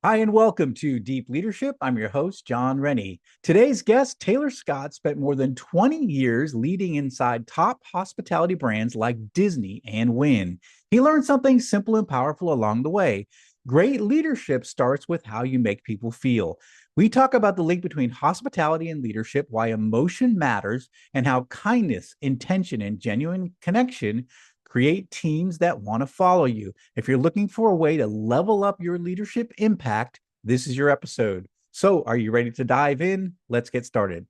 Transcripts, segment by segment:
Hi, and welcome to Deep Leadership. I'm your host, John Rennie. Today's guest, Taylor Scott, spent more than 20 years leading inside top hospitality brands like Disney and Wynn. He learned something simple and powerful along the way. Great leadership starts with how you make people feel. We talk about the link between hospitality and leadership, why emotion matters, and how kindness, intention, and genuine connection create teams that want to follow you. If you're looking for a way to level up your leadership impact, this is your episode. So, are you ready to dive in? Let's get started.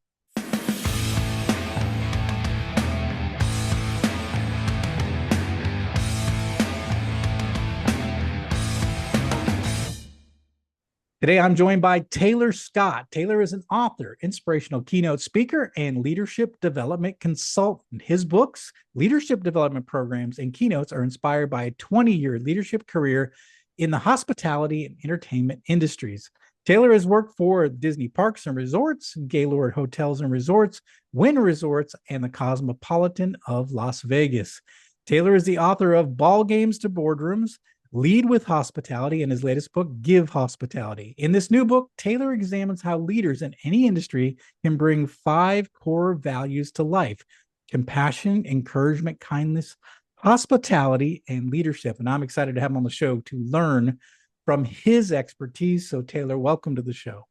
Today, I'm joined by Taylor Scott. Taylor is an author, inspirational keynote speaker, and leadership development consultant. His books, leadership development programs, and keynotes are inspired by a 20-year leadership career in the hospitality and entertainment industries. Taylor has worked for Disney Parks and Resorts, Gaylord Hotels and Resorts, Wynn Resorts, and the Cosmopolitan of Las Vegas. Taylor is the author of Ball Games to Boardrooms, Lead with Hospitality, and his latest book, Give Hospitality. In this new book, Taylor examines how leaders in any industry can bring 5 core values to life: compassion, encouragement, kindness, hospitality, and leadership. And I'm excited to have him on the show to learn from his expertise. So, Taylor, welcome to the show.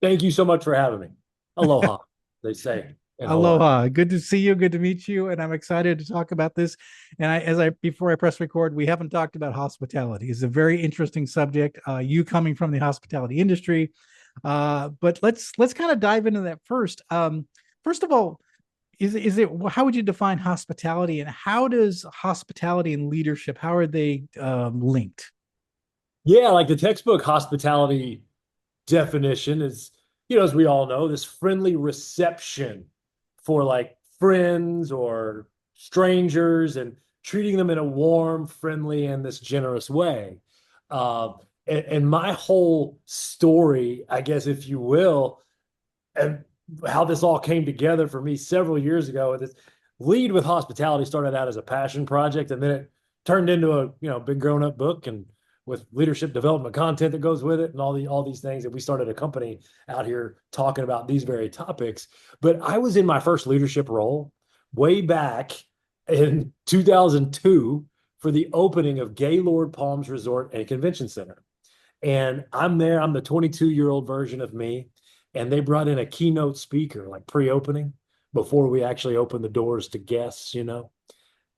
Thank you so much for having me. Aloha, they say in Hawaii. Aloha. Good to see you. Good to meet you. And I'm excited to talk about this. And before I press record, we haven't talked about hospitality. It's a very interesting subject. You coming from the hospitality industry. But let's kind of dive into that first. First of all, is it how would you define hospitality, and how does hospitality and leadership, how are they linked? Yeah, like the textbook hospitality definition is, as we all know, this friendly reception for like friends or strangers and treating them in a warm, friendly, and this generous way. Uh, and my whole story, I guess, if you will, and how this all came together for me several years ago. This lead with hospitality started out as a passion project, and then it turned into a big grown up book, and with leadership development content that goes with it, and all these things. And we started a company out here talking about these very topics. But I was in my first leadership role way back in 2002 for the opening of Gaylord Palms Resort and Convention Center. And I'm there. I'm the 22-year-old version of me. And they brought in a keynote speaker, like pre-opening, before we actually opened the doors to guests.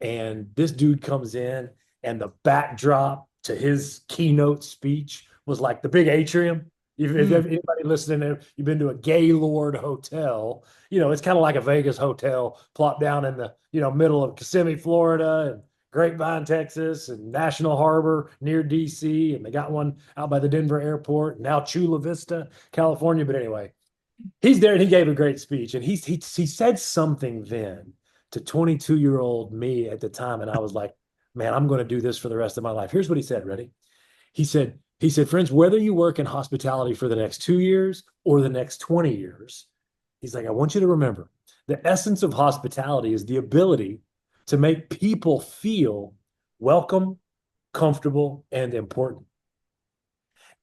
And this dude comes in, and the backdrop to his keynote speech was like the big atrium. If Mm. anybody listening, you've been to a Gaylord hotel, it's kind of like a Vegas hotel plopped down in the, middle of Kissimmee, Florida, and Grapevine, Texas, and National Harbor near DC. And they got one out by the Denver airport, now Chula Vista, California. But anyway, he's there, and he gave a great speech. And he said something then to 22-year-old me at the time. And I was like, man, I'm going to do this for the rest of my life. Here's what he said. Ready? He said, friends, whether you work in hospitality for the next 2 years or the next 20 years, he's like, I want you to remember the essence of hospitality is the ability to make people feel welcome, comfortable, and important.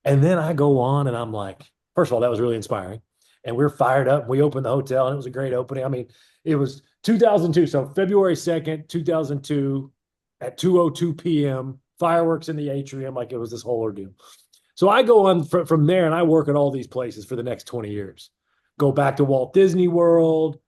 And then I go on and I'm like, first of all, that was really inspiring. And we're fired up. We opened the hotel, and it was a great opening. I mean, it was 2002. So February 2nd, 2002 at 2:02 p.m., fireworks in the atrium, like it was this whole ordeal. So I go on from there, and I work at all these places for the next 20 years. Go back to Walt Disney World,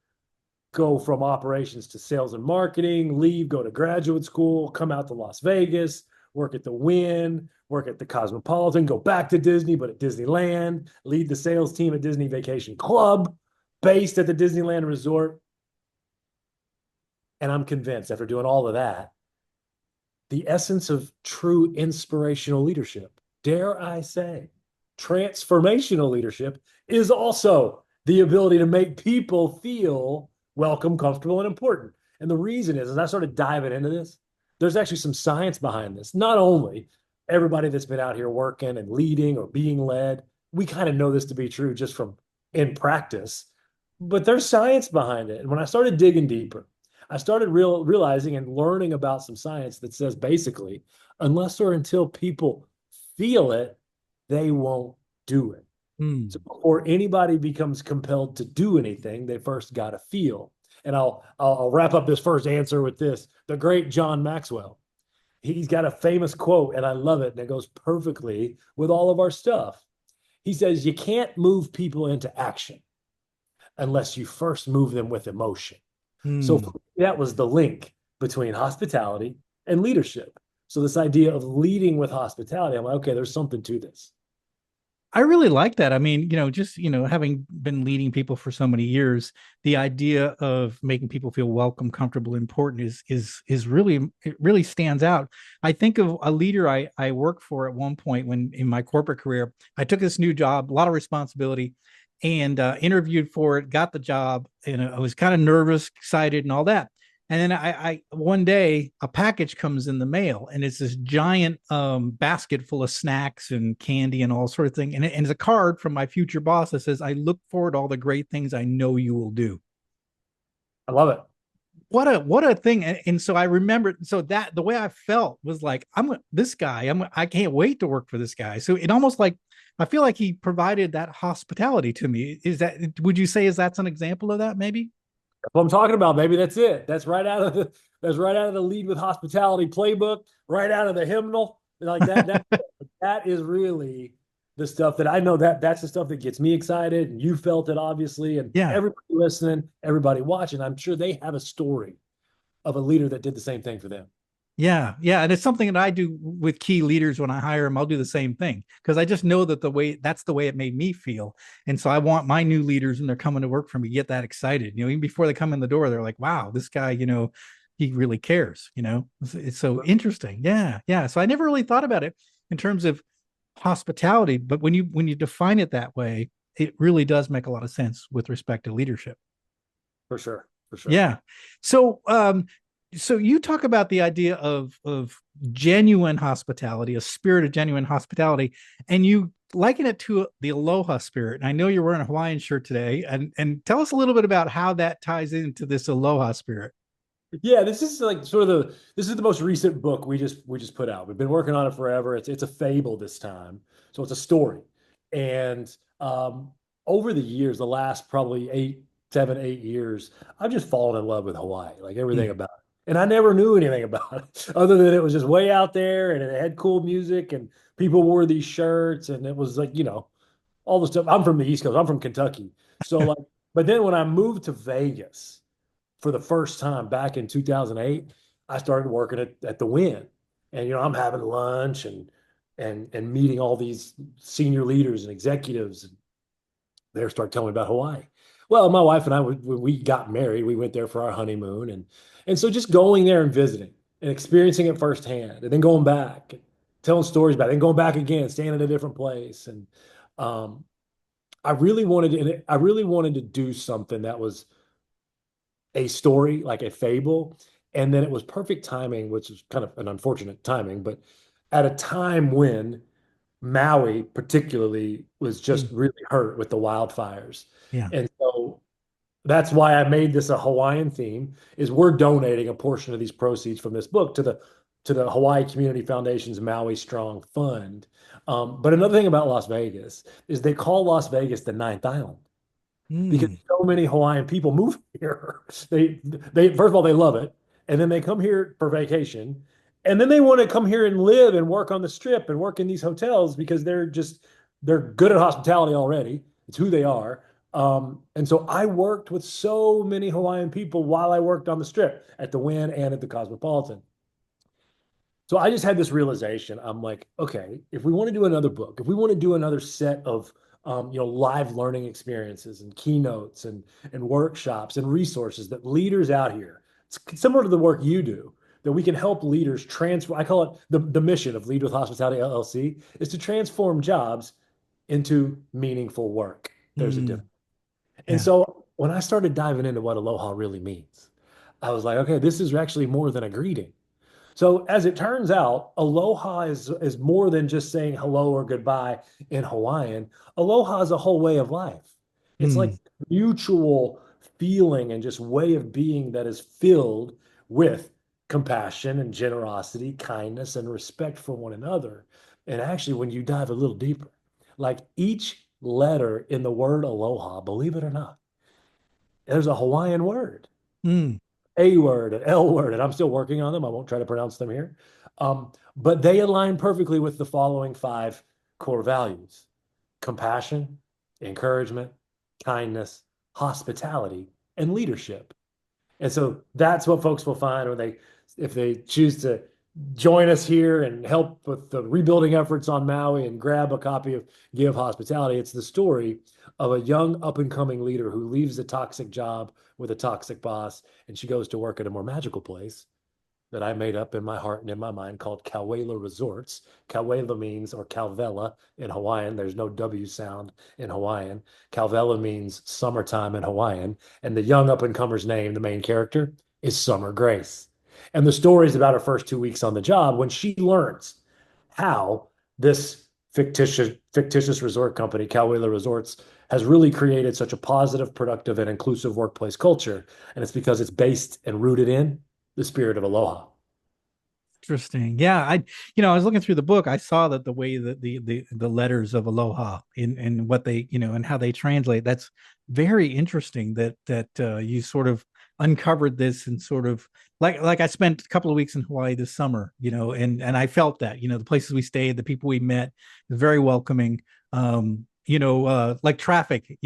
go from operations to sales and marketing, leave, go to graduate school, come out to Las Vegas, work at the Wynn, work at the Cosmopolitan, go back to Disney, but at Disneyland, lead the sales team at Disney Vacation Club, based at the Disneyland Resort. And I'm convinced after doing all of that, the essence of true inspirational leadership, dare I say, transformational leadership, is also the ability to make people feel welcome, comfortable, and important. And the reason is, as I started diving into this, there's actually some science behind this. Not only everybody that's been out here working and leading or being led, we kind of know this to be true just from in practice, but there's science behind it. And when I started digging deeper, I started realizing and learning about some science that says basically, unless or until people feel it, they won't do it. So Mm. before anybody becomes compelled to do anything, they first got to feel. And I'll wrap up this first answer with this. The great John Maxwell, he's got a famous quote, and I love it, and it goes perfectly with all of our stuff. He says, "You can't move people into action unless you first move them with emotion." So Mm. that was the link between hospitality and leadership. So this idea of leading with hospitality, I'm like, okay, there's something to this. I really like that. I mean, just, having been leading people for so many years, the idea of making people feel welcome, comfortable, important is really, it really stands out. I think of a leader I worked for at one point when in my corporate career. I took this new job, a lot of responsibility, and interviewed for it, got the job, and I was kind of nervous, excited, and all that. And then I one day a package comes in the mail, and it's this giant basket full of snacks and candy and all sort of thing. And it's a card from my future boss that says, "I look forward to all the great things I know you will do." I love it. What a thing. And so I remember, so that the way I felt was like, I'm this guy, I can't wait to work for this guy. So it almost like I feel like he provided that hospitality to me. Is that, would you say, is that's an example of that, maybe? That's what I'm talking about, baby. That's it. That's right out of the lead with hospitality playbook, right out of the hymnal. Like that is really the stuff that I know that's the stuff that gets me excited. And you felt it obviously. And Yeah. everybody listening, everybody watching, I'm sure they have a story of a leader that did the same thing for them. Yeah, yeah, and it's something that I do with key leaders when I hire them. I'll do the same thing because I just know that that's the way it made me feel, and so I want my new leaders when they're coming to work for me get that excited. Even before they come in the door, they're like, "Wow, this guy, he really cares." It's so interesting. Yeah, yeah. So I never really thought about it in terms of hospitality, but when you define it that way, it really does make a lot of sense with respect to leadership. For sure. For sure. Yeah. So so you talk about the idea of genuine hospitality, a spirit of genuine hospitality, and you liken it to the aloha spirit. And I know you're wearing a Hawaiian shirt today, and tell us a little bit about how that ties into this aloha spirit. Yeah, this is like sort of this is the most recent book we just put out. We've been working on it forever. It's a fable this time, so it's a story. And over the years, the last probably 7, 8 years, I've just fallen in love with Hawaii, like everything Mm, about it. And I never knew anything about it other than it was just way out there and it had cool music and people wore these shirts and it was like, all the stuff. I'm from the East Coast. I'm from Kentucky. So like, but then when I moved to Vegas for the first time back in 2008, I started working at the Win, and I'm having lunch and meeting all these senior leaders and executives, and they start telling me about Hawaii. Well, my wife and I, when we got married, we went there for our honeymoon, and so just going there and visiting and experiencing it firsthand, and then going back, and telling stories about it, and going back again, staying in a different place, and um, I really wanted to do something that was a story, like a fable. And then it was perfect timing, which is kind of an unfortunate timing, but at a time when Maui, particularly, was just mm, really hurt with the wildfires. yeah. And so that's why I made this a Hawaiian theme, is we're donating a portion of these proceeds from this book to the Hawaii Community Foundation's Maui Strong Fund. But another thing about Las Vegas is they call Las Vegas the ninth island because Mm, so many Hawaiian people move here. They first of all they love it, and then they come here for vacation, and then they want to come here and live and work on the strip and work in these hotels because they're good at hospitality already. It's who they are. And so I worked with so many Hawaiian people while I worked on the strip at the Wynn and at the Cosmopolitan. So I just had this realization. I'm like, okay, if we want to do another book, if we want to do another set of live learning experiences and keynotes and workshops and resources that leaders out here, it's similar to the work you do, that we can help leaders transform. I call it the mission of Lead with Hospitality LLC is to transform jobs into meaningful work. There's a mm, difference. And yeah. so when I started diving into what aloha really means, I was like, okay, this is actually more than a greeting. So as it turns out, aloha is more than just saying hello or goodbye in Hawaiian. Aloha is a whole way of life. It's like Mm, mutual feeling and just way of being that is filled with compassion and generosity, kindness, and respect for one another. And actually, when you dive a little deeper, Like each letter in the word aloha, believe it or not, there's a Hawaiian word, Mm, A word, an L word, and I'm still working on them. I won't try to pronounce them here. But they align perfectly with the following five core values: compassion, encouragement, kindness, hospitality, and leadership. And so that's what folks will find when if they choose to join us here and help with the rebuilding efforts on Maui and grab a copy of Give Hospitality. It's the story of a young up and coming leader who leaves a toxic job with a toxic boss, and she goes to work at a more magical place that I made up in my heart and in my mind called Kauwela Resorts. Kauwela means, or Calvela in Hawaiian. There's no W sound in Hawaiian. Calvela means summertime in Hawaiian. And the young up and comer's name, the main character, is Summer Grace. And the story is about her first 2 weeks on the job when she learns how this fictitious resort company, Kauwela Resorts, has really created such a positive, productive, and inclusive workplace culture. And it's because it's based and rooted in the spirit of aloha. interesting. Yeah, I was looking through the book. I saw that the way that the letters of aloha in what they, and how they translate. That's very interesting. That you sort of uncovered this and sort of like I spent a couple of weeks in Hawaii this summer, and I felt that, the places we stayed, the people we met, very welcoming. Like traffic,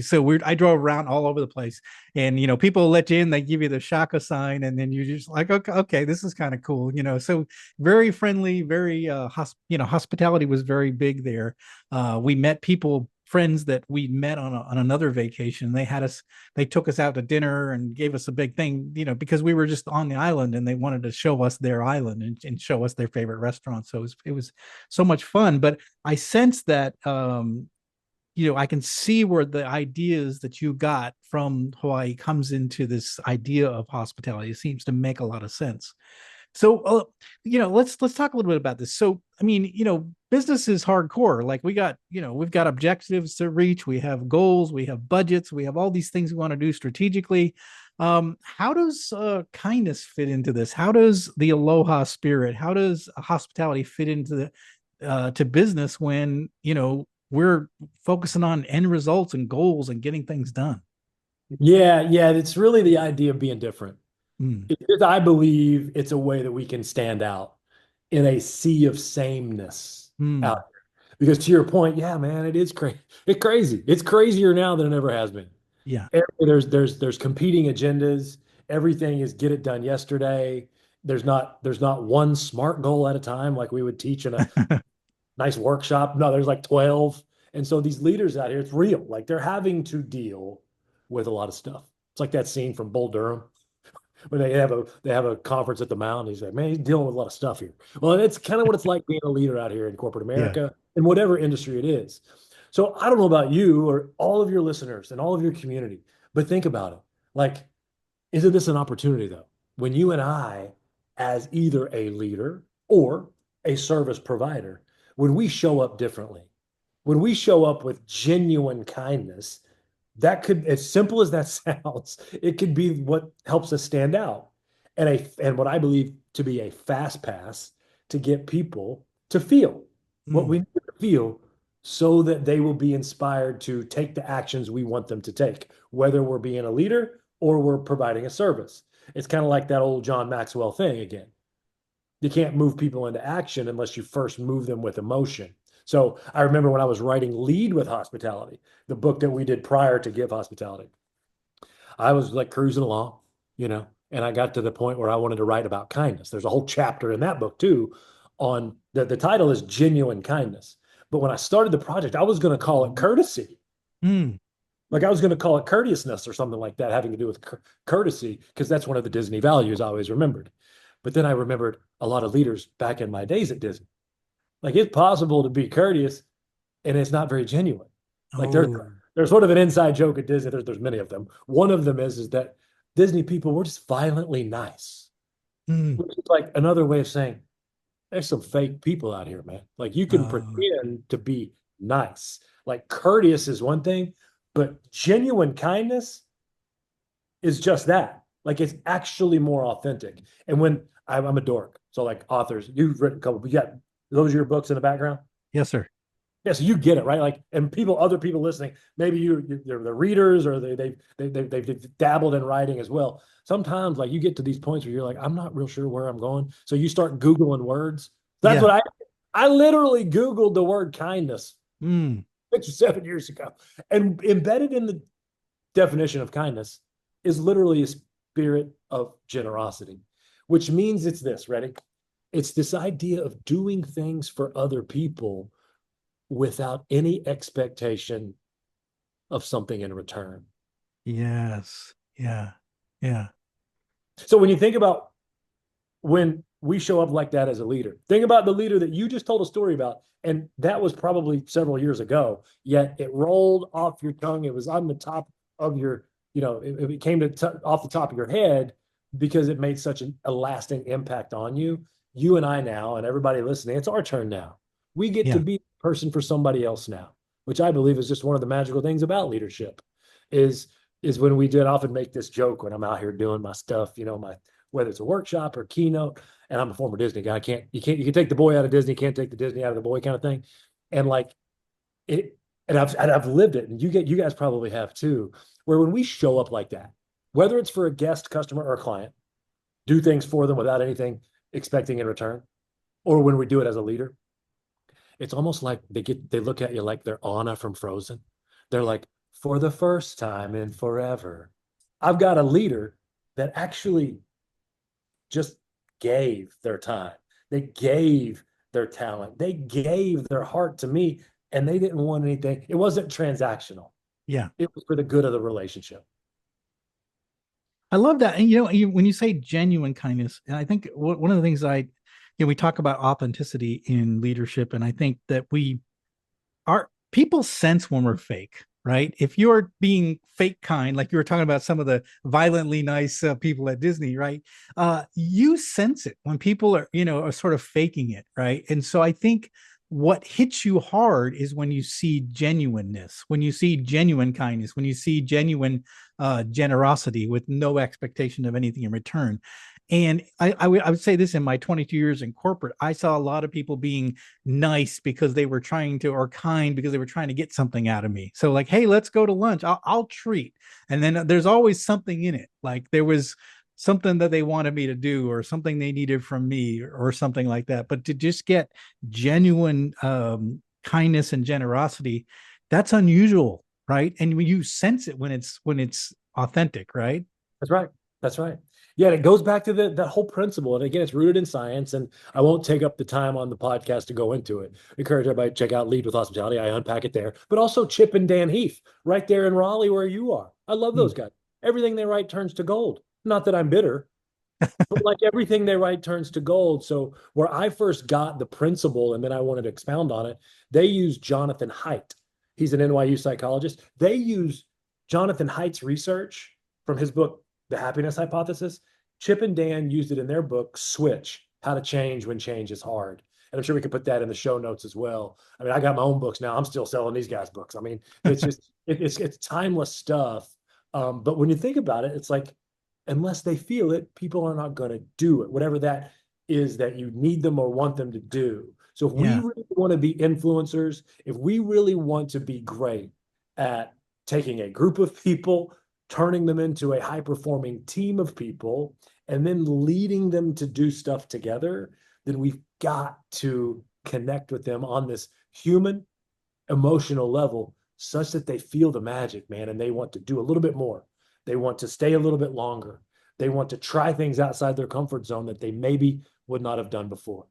so I drove around all over the place, and people let you in, they give you the shaka sign, and then you're just like, okay, this is kind of cool, so very friendly, very hospitality was very big there. We met people, friends that we met on another vacation. They took us out to dinner and gave us a big thing, because we were just on the island, and they wanted to show us their island, and show us their favorite restaurant. So it was so much fun. But I sense that I can see where the ideas that you got from Hawaii comes into this idea of hospitality. It seems to make a lot of sense. So, let's talk a little bit about this. So, I mean, business is hardcore. Like we've got objectives to reach. We have goals. We have budgets. We have all these things we want to do strategically. How does kindness fit into this? How does the aloha spirit? How does hospitality fit into to business when we're focusing on end results and goals and getting things done? Yeah, yeah, it's really the idea of being different. Mm, I believe it's a way that we can stand out in a sea of sameness out mm, here. Because to your point, yeah, man, it is crazy. It's crazy. It's crazier now than it ever has been. yeah. There's competing agendas. Everything is get it done yesterday. There's not one smart goal at a time like we would teach in a nice workshop. No, there's like 12. And so these leaders out here, it's real. Like they're having to deal with a lot of stuff. It's like that scene from Bull Durham when they have a conference at the mountain. He's like, man, he's dealing with a lot of stuff here. Well, it's kind of what it's like being a leader out here in corporate Yeah. America in whatever industry it is. So I don't know about you or all of your listeners and all of your community, but think about it. Like, isn't this an opportunity though? When you and I, as either a leader or a service provider, when we show up differently, when we show up with genuine kindness, that could, as simple as that sounds, it could be what helps us stand out. And what I believe to be a fast pass to get people to feel what Mm, we need to feel so that they will be inspired to take the actions we want them to take, whether we're being a leader or we're providing a service. It's kind of like that old John Maxwell thing again. You can't move people into action unless you first move them with emotion. So I remember when I was writing Lead with Hospitality, the book that we did prior to Give Hospitality, I was like cruising along, and I got to the point where I wanted to write about kindness. There's a whole chapter in that book too on the title is Genuine Kindness. But when I started the project, I was going to call it courtesy. mm, Like I was going to call it courteousness or something like that, having to do with courtesy, because that's one of the Disney values I always remembered. But then I remembered a lot of leaders back in my days at Disney. Like it's possible to be courteous and it's not very genuine. Like oh, there's sort of an inside joke at Disney. There's many of them. One of them is that Disney people were just violently nice, mm, which is like another way of saying there's some fake people out here, man. Like you can oh, pretend to be nice. Like courteous is one thing, but genuine kindness is just that. Like it's actually more authentic. And when I'm a dork, so like authors, you've written a couple. You got those are your books in the background. yes, sir. Yeah, so you get it, right? Like, and other people listening, maybe they're the readers, or they've dabbled in writing as well. Sometimes, like, you get to these points where you're like, I'm not real sure where I'm going, so you start Googling words. That's Yeah. what I literally Googled the word kindness Mm. 6 or 7 years ago, and embedded in the definition of kindness is literally a spirit of generosity, which means it's this. Ready? It's this idea of doing things for other people without any expectation of something in return. Yes. Yeah. Yeah. So when you think about when we show up like that as a leader, think about the leader that you just told a story about. And that was probably several years ago, yet it rolled off your tongue. It was on the top of your, it came off the top of your head because it made such a lasting impact on you. You and I now, and everybody listening, it's our turn now. We get to Yeah. be a person for somebody else now, which I believe is just one of the magical things about leadership. Is is when we did often make this joke when I'm out here doing my stuff, my whether it's a workshop or keynote. And I'm a former Disney guy. You can take the boy out of Disney, can't take the Disney out of the boy kind of thing. And like it, and I've lived it, and you guys probably have too, where when we show up like that, whether it's for a guest, customer, or a client, do things for them without anything expecting in return, or when we do it as a leader, it's almost like they look at you like they're Anna from Frozen. They're like, for the first time in forever, I've got a leader that actually just gave their time. They gave their talent. They gave their heart to me, and they didn't want anything. It wasn't transactional. Yeah. It was for the good of the relationship. I love that. And when you say genuine kindness, and I think one of the things we talk about authenticity in leadership, and I think that our people sense when we're fake, right? If you're being fake kind, like you were talking about some of the violently nice people at Disney, right? You sense it when people are sort of faking it, right? And so I think what hits you hard is when you see genuineness, when you see genuine kindness, when you see genuine generosity with no expectation of anything in return. And I would say this: in my 22 years in corporate, I saw a lot of people being nice because they were trying to, or kind because they were trying to get something out of me. So like, hey, let's go to lunch. I'll treat. And then there's always something in it. Like there was something that they wanted me to do, or something they needed from me, or something like that. But to just get genuine kindness and generosity, that's unusual, right? And when you sense it when it's authentic, right? That's right. That's right. Yeah, and it goes back to that whole principle. And again, it's rooted in science. And I won't take up the time on the podcast to go into it. Encourage everybody to check out Lead with Hospitality. I unpack it there. But also Chip and Dan Heath, right there in Raleigh, where you are. I love those Mm. guys. Everything they write turns to gold. Not that I'm bitter, but like everything they write turns to gold. So where I first got the principle, and then I wanted to expound on it, they use Jonathan Haidt. He's an NYU psychologist. They use Jonathan Haidt's research from his book, The Happiness Hypothesis. Chip and Dan used it in their book, Switch: How to Change When Change is Hard. And I'm sure we can put that in the show notes as well. I mean, I got my own books now. I'm still selling these guys' books. I mean, it's just it's timeless stuff. But when you think about it, it's like unless they feel it, people are not going to do it, whatever that is that you need them or want them to do. So if we Yeah. really want to be influencers, if we really want to be great at taking a group of people, turning them into a high performing team of people, and then leading them to do stuff together, then we've got to connect with them on this human emotional level such that they feel the magic, man, and they want to do a little bit more. They want to stay a little bit longer. They want to try things outside their comfort zone that they maybe would not have done before.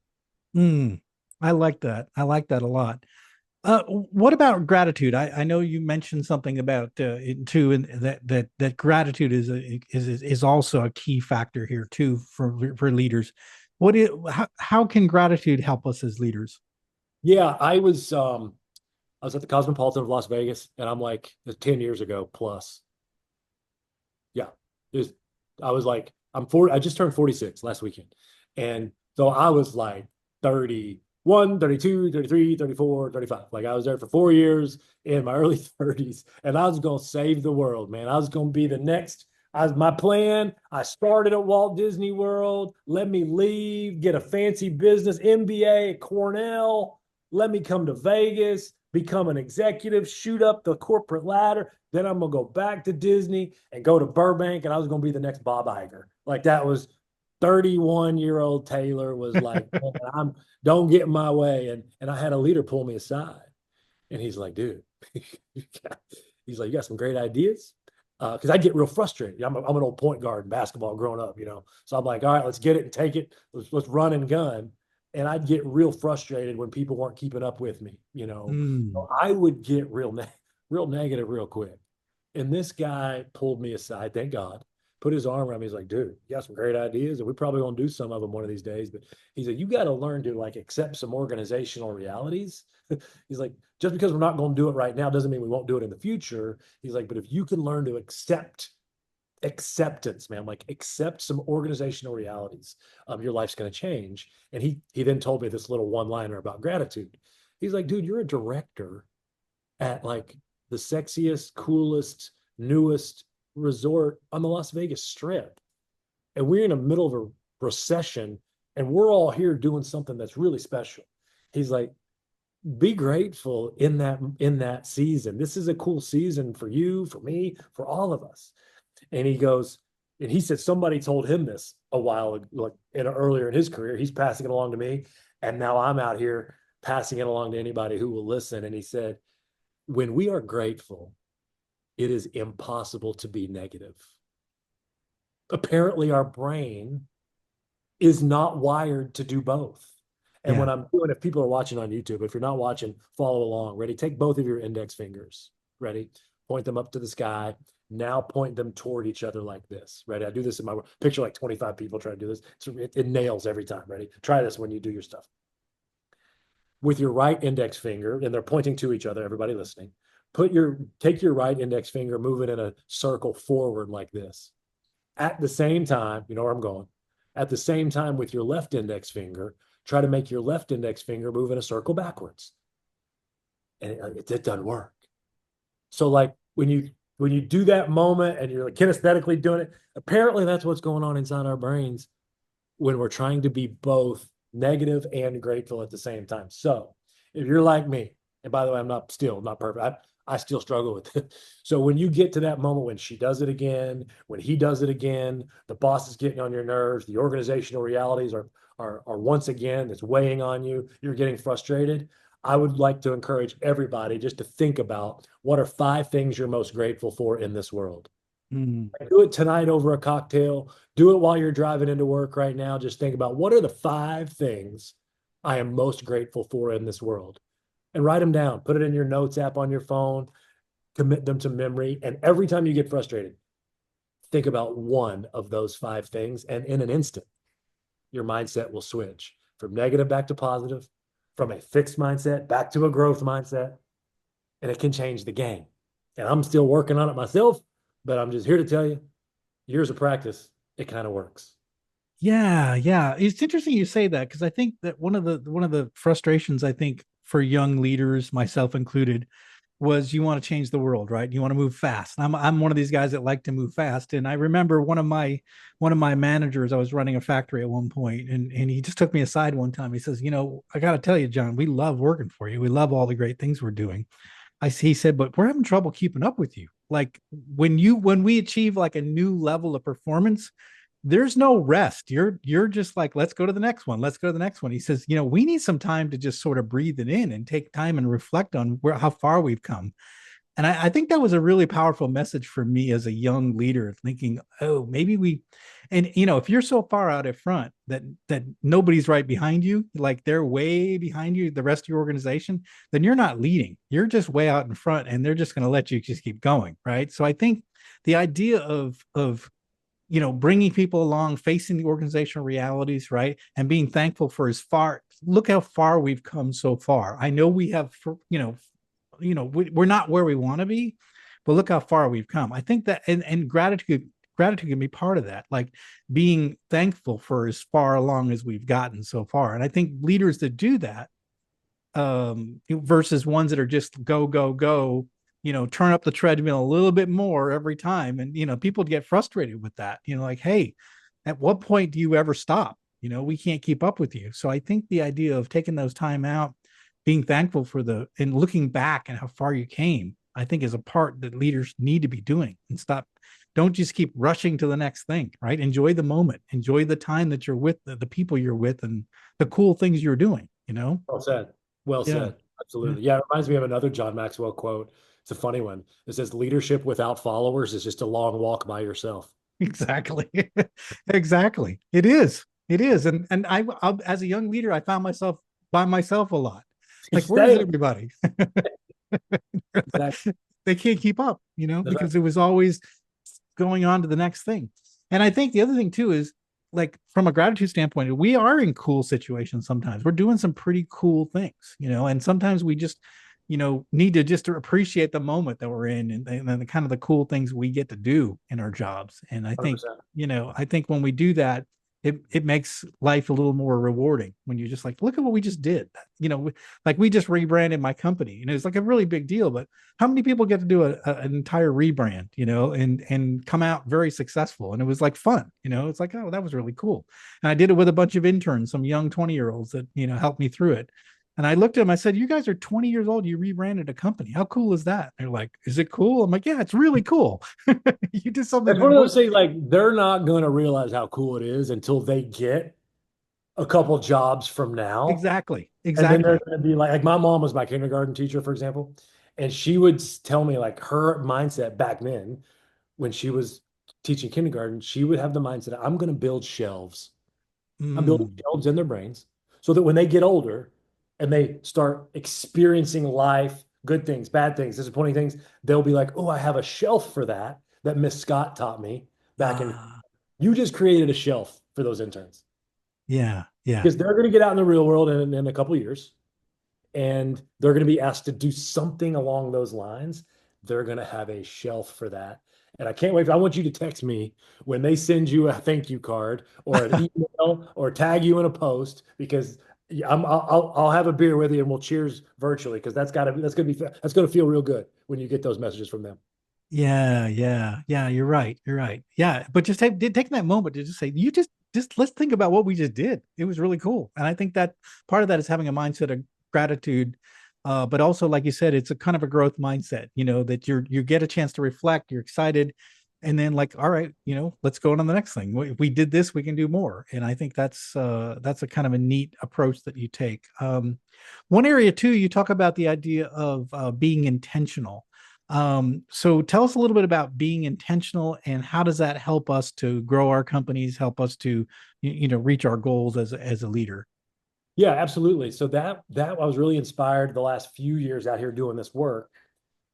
Mm. I like that. I like that a lot. What about gratitude? I know you mentioned something about it too, and that gratitude is also a key factor here too for leaders. How can gratitude help us as leaders? Yeah, I was at the Cosmopolitan of Las Vegas, and I'm like, it was 10 years ago plus. Yeah. It was, I was like, I'm 40, I just turned 46 last weekend. And so I was like 31, 32, 33, 34, 35. Like I was there for 4 years in my early 30s, and I was going to save the world, man. I was going to be the next. My plan. I started at Walt Disney World. Let me leave, get a fancy business MBA at Cornell. Let me come to Vegas, become an executive, shoot up the corporate ladder. Then I'm gonna go back to Disney and go to Burbank, and I was gonna be the next Bob Iger. Like that was 31-year-old Taylor was like, man, I'm don't get in my way. And I had a leader pull me aside, and he's like, dude, he's like, you got some great ideas. Because I get real frustrated. I'm an old point guard in basketball growing up, So I'm like, all right, let's get it and take it. Let's run and gun. And I'd get real frustrated when people weren't keeping up with me. Mm. So I would get real negative real quick. And this guy pulled me aside, thank God, put his arm around me. He's like, dude, you got some great ideas, and we probably gonna do some of them one of these days. But he said, you got to learn to like accept some organizational realities. He's like, just because we're not going to do it right now doesn't mean we won't do it in the future. He's like, but if you can learn to acceptance, man, like accept some organizational realities, your life's going to change. And he then told me this little one liner about gratitude. He's like, dude, you're a director at like the sexiest, coolest, newest resort on the Las Vegas Strip, and we're in the middle of a recession, and we're all here doing something that's really special. He's like, be grateful in that season. This is a cool season for you, for me, for all of us. And he goes, and he said somebody told him this a while like earlier in his career. He's passing it along to me, and now I'm out here passing it along to anybody who will listen. And he said, when we are grateful, it is impossible to be negative. Apparently, our brain is not wired to do both. And Yeah. when I'm doing, if people are watching on YouTube, if you're not watching, follow along. Ready? Take both of your index fingers. Ready? Point them up to the sky. Now point them toward each other like this. Ready? I do this in my picture, like 25 people try to do this. It nails every time. Ready? Try this when you do your stuff. With your right index finger, and they're pointing to each other, everybody listening, take your right index finger, move it in a circle forward like this. At the same time, you know where I'm going. At the same time, with your left index finger, try to make your left index finger move in a circle backwards. And it doesn't work. So like when you do that moment and you're like kinesthetically doing it, apparently that's what's going on inside our brains when we're trying to be both negative and grateful at the same time. So if you're like me, and by the way, I'm not perfect. I still struggle with it. So when you get to that moment when she does it again, when he does it again, the boss is getting on your nerves, the organizational realities are once again it's weighing on you, you're getting frustrated. I would like to encourage everybody just to think about what are 5 things you're most grateful for in this world. Mm. Do it tonight over a cocktail. Do it while you're driving into work right now. Just think about what are the 5 things I am most grateful for in this world, and write them down. Put it in your notes app on your phone, commit them to memory. And every time you get frustrated, think about one of those 5 things. And in an instant, your mindset will switch from negative back to positive, from a fixed mindset back to a growth mindset. And it can change the game. And I'm still working on it myself, but I'm just here to tell you, years of practice, it kind of works. Yeah, yeah. It's interesting you say that because I think that one of the frustrations I think for young leaders, myself included, was you want to change the world, right? You want to move fast. I'm one of these guys that like to move fast. And I remember one of my managers, I was running a factory at one point, and he just took me aside one time. He says, I got to tell you, John, we love working for you. We love all the great things we're doing. He said, but we're having trouble keeping up with you. Like when we achieve like a new level of performance, there's no rest. You're just like, let's go to the next one. Let's go to the next one. He says, we need some time to just sort of breathe it in and take time and reflect on how far we've come. And I think that was a really powerful message for me as a young leader, thinking, oh, maybe if you're so far out in front that nobody's right behind you, like they're way behind you, the rest of your organization, then you're not leading. You're just way out in front, and they're just going to let you just keep going, right? So I think the idea of bringing people along, facing the organizational realities, right, and being thankful for look how far we've come so far. I know we have, we're not where we want to be, but look how far we've come. I think that, and gratitude can be part of that, like being thankful for as far along as we've gotten so far. And I think leaders that do that, versus ones that are just go, go, go, turn up the treadmill a little bit more every time. And, people get frustrated with that, like, hey, at what point do you ever stop? We can't keep up with you. So I think the idea of taking those time out, being thankful for the and looking back and how far you came, I think is a part that leaders need to be doing. And stop, don't just keep rushing to the next thing, right? Enjoy the moment, enjoy the time that you're with, the people you're with, and the cool things you're doing, you know? Well said. Well Yeah. said. Yeah. Absolutely. Yeah, it reminds me of another John Maxwell quote. It's a funny one. It says, leadership without followers is just a long walk by yourself. Exactly. Exactly. It is. It is. And as a young leader, I found myself by myself a lot. Like, where's Same. everybody? Exactly. They can't keep up, That's right. because it was always going on to the next thing. And I think the other thing too is, like, from a gratitude standpoint, we are in cool situations sometimes. We're doing some pretty cool things, and sometimes we just, need to just to appreciate the moment that we're in, and the kind of the cool things we get to do in our jobs. And I think, 100%. I think when we do that, it makes life a little more rewarding when you're just like, look at what we just did. Like we just rebranded my company, it's like a really big deal, but how many people get to do an entire rebrand, and come out very successful? And it was like fun, it's like, oh, that was really cool. And I did it with a bunch of interns, some young 20-year-olds that, helped me through it. And I looked at them, I said, you guys are 20 years old, you rebranded a company. How cool is that? They're like, is it cool? I'm like, yeah, it's really cool. You did something It's one that of those was things like they're not going to realize how cool it is until they get a couple jobs from now. exactly, And then they're exactly. going to be like my mom was my kindergarten teacher, for example. And she would tell me like her mindset back then when she was teaching kindergarten, she would have the mindset, I'm going to build shelves. I'm building Mm, shelves in their brains so that when they get older and they start experiencing life, good things, bad things, disappointing things, they'll be like, oh, I have a shelf for that Miss Scott taught me back in. ah, You just created a shelf for those interns yeah, yeah. because they're going to get out in the real world in a couple of years and they're going to be asked to do something along those lines. They're going to have a shelf for that. And I can't wait. I want you to text me when they send you a thank you card or an email or tag you in a post because I'll have a beer with you and we'll cheers virtually because that's gonna feel real good when you get those messages from them. Yeah, yeah, yeah. You're right. You're right. Yeah, but just taking that moment to just say, you just let's think about what we just did. It was really cool, and I think that part of that is having a mindset of gratitude, but also, like you said, it's a kind of a growth mindset. That you get a chance to reflect. You're excited, and then like, all right, let's go on to the next thing. If we did this, we can do more. And I think that's a kind of a neat approach that you take. One area too, you talk about the idea of being intentional. So tell us a little bit about being intentional and how does that help us to grow our companies, help us to, reach our goals as a leader? Yeah, absolutely. So that I was really inspired the last few years out here doing this work.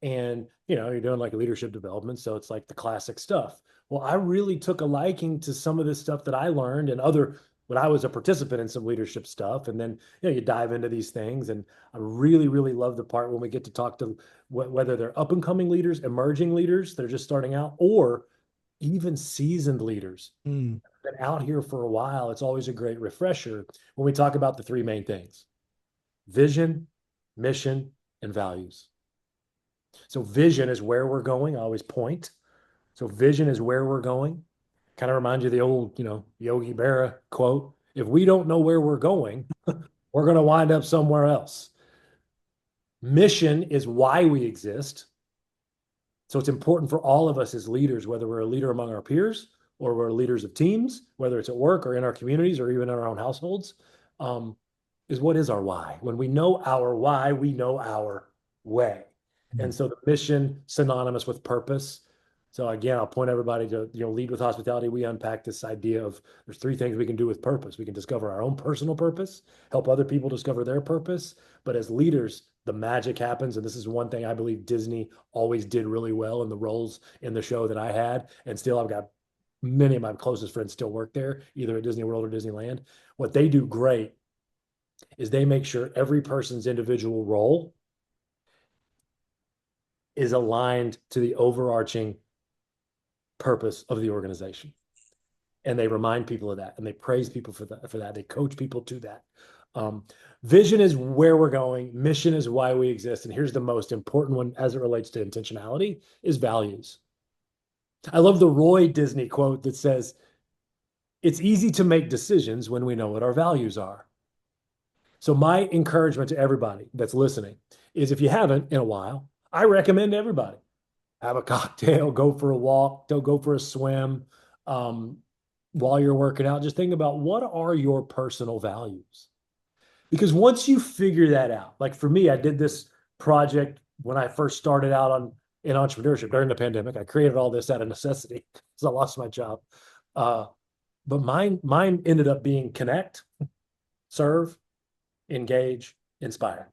And you're doing like leadership development, so it's like the classic stuff. Well, I really took a liking to some of this stuff that I learned and other when I was a participant in some leadership stuff. And then you dive into these things, and I really, really love the part when we get to talk to whether they're up and coming leaders, emerging leaders that are just starting out, or even seasoned leaders Mm, been out here for a while. It's always a great refresher when we talk about the three main things: vision, mission, and values. So vision is where we're going. I always point. So vision is where we're going. Kind of reminds you of the old, Yogi Berra quote. If we don't know where we're going, we're going to wind up somewhere else. Mission is why we exist. So it's important for all of us as leaders, whether we're a leader among our peers or we're leaders of teams, whether it's at work or in our communities or even in our own households, um, is what is our why? When we know our why, we know our way. mm. And so the mission synonymous with purpose. So again, I'll point everybody to, lead with hospitality. We unpack this idea of there's three things we can do with purpose. We can discover our own personal purpose, help other people discover their purpose. But as leaders, the magic happens. And this is one thing I believe Disney always did really well in the roles in the show that I had. And still, I've got many of my closest friends still work there, either at Disney World or Disneyland. What they do great is they make sure every person's individual role is aligned to the overarching purpose of the organization. And they remind people of that and they praise people for that. They coach people to that. Vision is where we're going. Mission is why we exist. And here's the most important one as it relates to intentionality is values. I love the Roy Disney quote that says, it's easy to make decisions when we know what our values are. So my encouragement to everybody that's listening is if you haven't in a while, I recommend everybody have a cocktail, go for a walk, don't go for a swim. Um, while you're working out, just think about what are your personal values? Because once you figure that out, like for me, I did this project when I first started out on in entrepreneurship during the pandemic. I created all this out of necessity because I lost my job. Uh, but mine ended up being connect, serve, engage, inspire.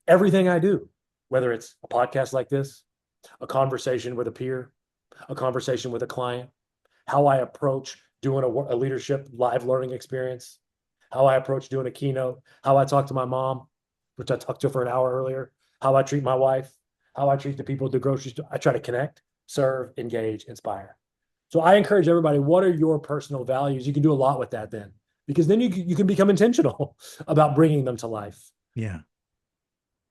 Everything I do, whether it's a podcast like this, a conversation with a peer, a conversation with a client, how I approach doing a leadership live learning experience, how I approach doing a keynote, how I talk to my mom, which I talked to for an hour earlier, how I treat my wife, how I treat the people at the grocery store. I try to connect, serve, engage, inspire. So I encourage everybody, what are your personal values? You can do a lot with that then, because then you can become intentional about bringing them to life. Yeah.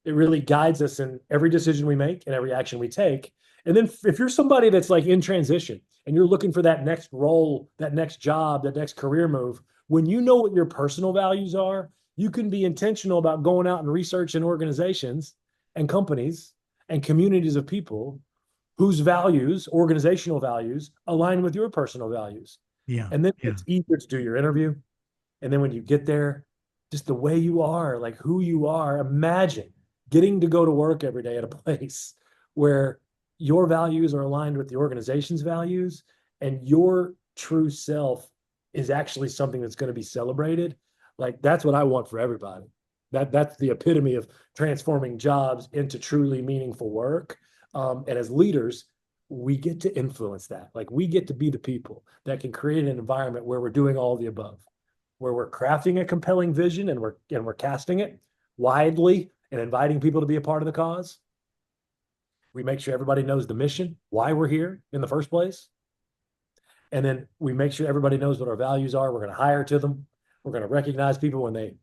It really guides us in every decision we make and every action we take. And then if you're somebody that's like in transition and you're looking for that next role, that next job, that next career move, when you know what your personal values are, you can be intentional about going out and researching organizations and companies and communities of people whose values, organizational values, align with your personal values. Yeah. And then Yeah. it's easier to do your interview. And then when you get there, just the way you are, like who you are, imagine getting to go to work every day at a place where your values are aligned with the organization's values and your true self is actually something that's going to be celebrated. Like that's what I want for everybody. That's the epitome of transforming jobs into truly meaningful work. And as leaders, we get to influence that. Like we get to be the people that can create an environment where we're doing all the above, where we're crafting a compelling vision and we're casting it widely and inviting people to be a part of the cause. We make sure everybody knows the mission, why we're here in the first place. And then we make sure everybody knows what our values are. We're going to hire to them. We're going to recognize people when they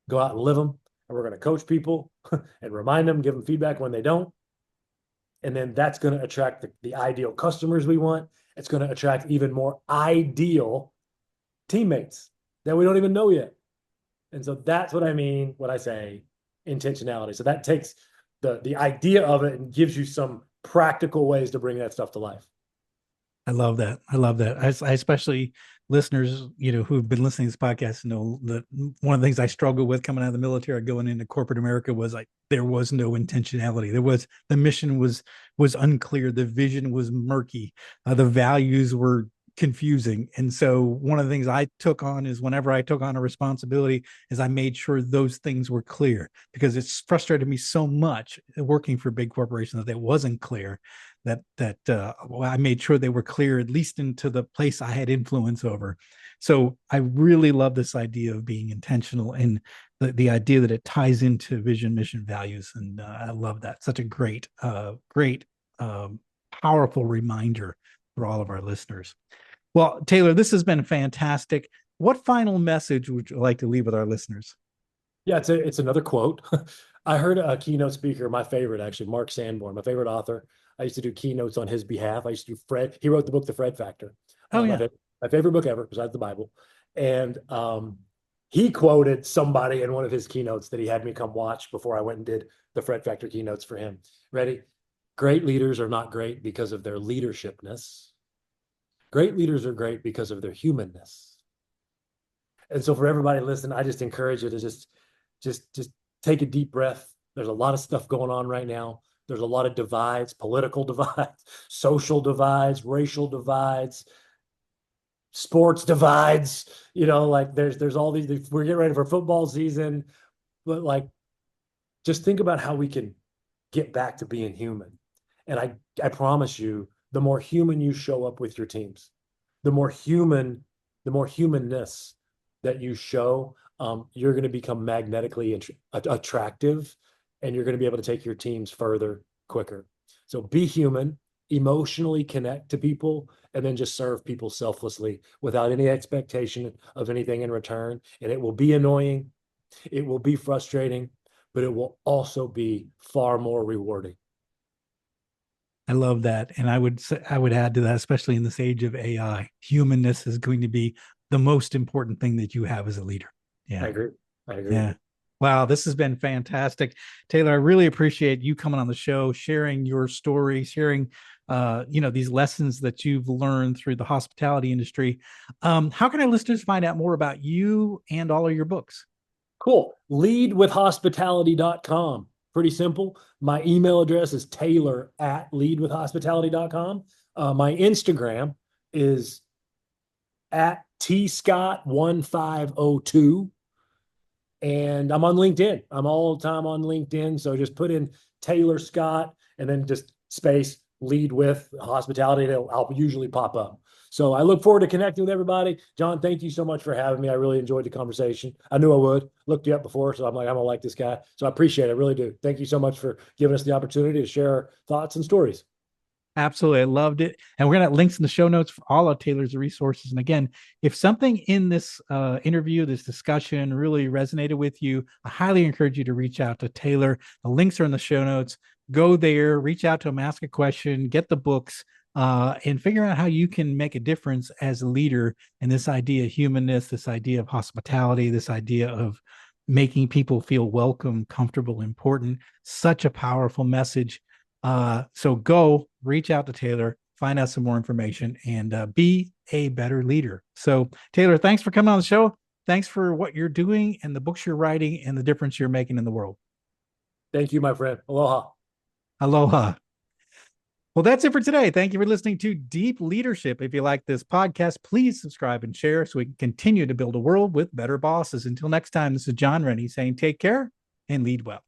go out and live them. And we're going to coach people and remind them, give them feedback when they don't. And then that's going to attract the ideal customers we want. It's going to attract even more ideal teammates that we don't even know yet. And so that's what I mean when I say intentionality. So that takes the idea of it and gives you some practical ways to bring that stuff to life. I love that. I love that. I especially listeners, who've been listening to this podcast know that one of the things I struggled with coming out of the military, going into corporate America, was like there was no intentionality. The mission was unclear, the vision was murky, the values were confusing. And so one of the things I took on is whenever I took on a responsibility is I made sure those things were clear, because it's frustrated me so much working for big corporations that it wasn't clear, that I made sure they were clear, at least into the place I had influence over. So I really love this idea of being intentional and the idea that it ties into vision, mission, values. And I love that. Such a great, powerful reminder for all of our listeners. Well, Taylor, this has been fantastic. What final message would you like to leave with our listeners? Yeah, it's another quote. I heard a keynote speaker, my favorite actually, Mark Sanborn, my favorite author. I used to do keynotes on his behalf. I used to do Fred. He wrote the book, The Fred Factor. Oh, yeah. My favorite book ever, besides the Bible. And he quoted somebody in one of his keynotes that he had me come watch before I went and did the Fred Factor keynotes for him. Ready? Great leaders are not great because of their leadershipness. Great leaders are great because of their humanness. And so for everybody listening, I just encourage you to just take a deep breath. There's a lot of stuff going on right now. There's a lot of divides, political divides, social divides, racial divides, sports divides. Like there's all these. We're getting ready for football season, but like, just think about how we can get back to being human. And I promise you, the more human you show up with your teams, the more humanness that you show, you're going to become magnetically attractive, and you're going to be able to take your teams further quicker. So be human, emotionally connect to people, and then just serve people selflessly without any expectation of anything in return. And it will be annoying, it will be frustrating, but it will also be far more rewarding. I love that. And I would add to that, especially in this age of AI, humanness is going to be the most important thing that you have as a leader. I Yeah. agree. I agree. Yeah. Wow, this has been fantastic. Taylor, I really appreciate you coming on the show, sharing your story, sharing these lessons that you've learned through the hospitality industry. How can our listeners find out more about you and all of your books? Cool. Leadwithhospitality.com. Pretty simple. My email address is taylor@leadwithhospitality.com. My Instagram is at tscott1502. And I'm on LinkedIn. I'm all the time on LinkedIn. So just put in Taylor Scott and then just space lead with hospitality. I'll usually pop up. So I look forward to connecting with everybody. John, thank you so much for having me. I really enjoyed the conversation. I knew I would. Looked you up before, so I'm like, I'm gonna like this guy. So I appreciate it. I really do. Thank you so much for giving us the opportunity to share our thoughts and stories. Absolutely. I loved it. And we're going to have links in the show notes for all of Taylor's resources. And again, if something in this interview, this discussion really resonated with you, I highly encourage you to reach out to Taylor. The links are in the show notes. Go there, reach out to him, ask a question, get the books, and figure out how you can make a difference as a leader in this idea of humanness, this idea of hospitality, this idea of making people feel welcome, comfortable, important. Such a powerful message. So go reach out to Taylor, find out some more information, and be a better leader. So, Taylor, thanks for coming on the show. Thanks for what you're doing and the books you're writing and the difference you're making in the world. Thank you, my friend. Aloha. Aloha. Well, that's it for today. Thank you for listening to Deep Leadership. If you like this podcast, please subscribe and share so we can continue to build a world with better bosses. Until next time, this is John Rennie saying take care and lead well.